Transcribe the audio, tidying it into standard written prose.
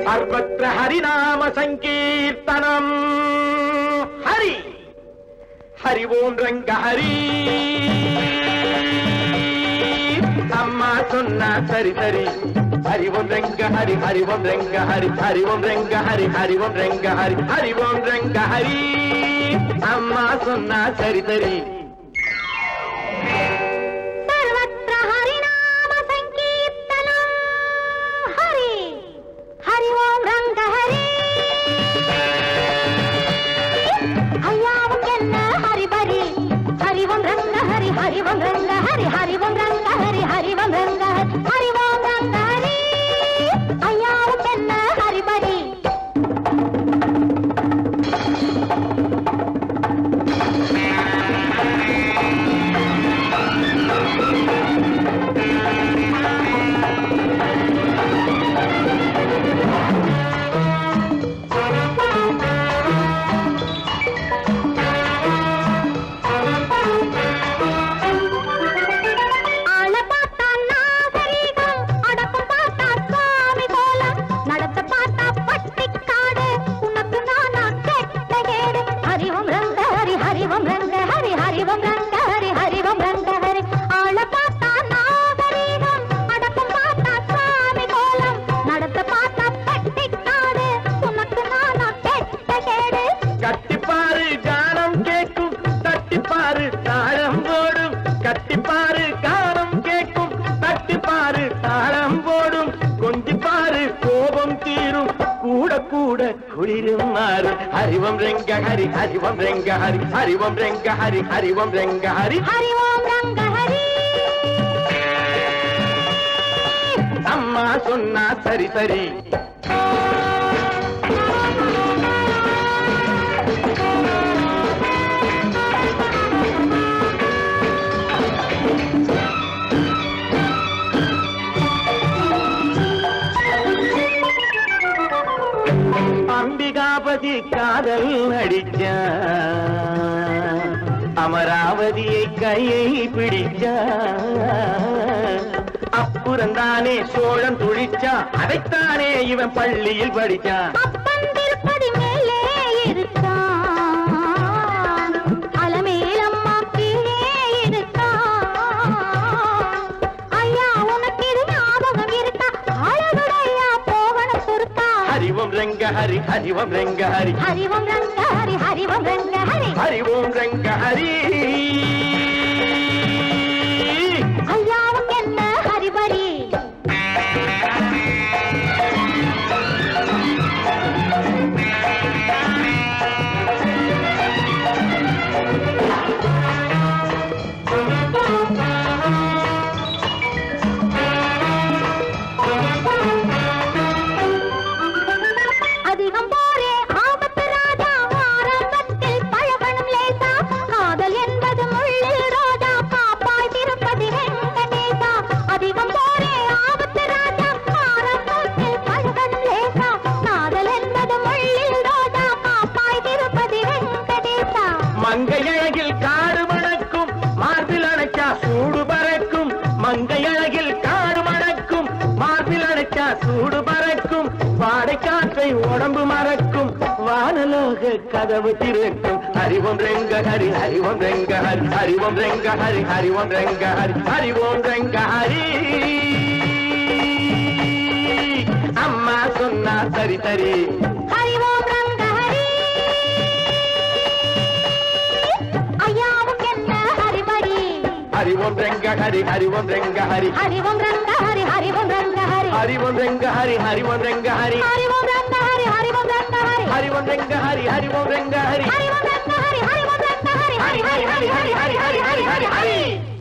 सर्वत्र हरिनाम संकीर्तनम हरि हरि ओम रंग हरि अम्मा सुन्ना सरी सरी हरि ओम रंग हरि हरि ओम रंग हरि हरि ओम रंग हरि हरि ओम रंग हरि हरि ओम रंग हरि अम्मा सुन्ना सरी सरी हरिवम रंग हरि हरिवम रंग हरि हरिवम रंग हरि हरिवम रंग हरि हरिवम रंग हरि अम्मा सुन्ना सरी सरी அம்பிகாபதி காதல் அடிச்ச அமராவதியை கையை பிடிச்ச அப்புறந்தானே சோழன் துழிச்சா அதைத்தானே இவன் பள்ளியில் படிச்சான் रंग हरि हरिवम रंग हरि हरिवम रंग हरि हरिवम रंग हरि हरिवम रंग हरि अय्यावुक्कென்ன हरिबरी மங்கையழகில் காடு மணக்கும் மார்பில் அணைச்சா சூடு பறக்கும் மங்கையழகில் காடு மணக்கும் மார்பில் அணைச்சா சூடு பறக்கும் வாடை காற்றை உடம்பு மறக்கும் வானலோக கதவு திறக்கும் ஹரிவம் ரங்க ஹரி ஹரிவம் ரங்க ஹரி ஹரிவம் ரங்க ஹரி ஹரிவம் ரங்க ஹரி ஹரிவம் ரங்க ஹரி அம்மா சொன்னா சரி சரி हरिवम रंग हरि हरिवम रंग हरि हरिवम रंग हरि हरिवम रंग हरि हरिवम रंग हरि हरिवम रंग हरि हरिवम रंग हरि हरिवम रंग हरि हरिवम रंग हरि हरिवम रंग हरि हरिवम रंग हरि हरिवम रंग हरि हरि हरि हरि हरि हरि हरि हरि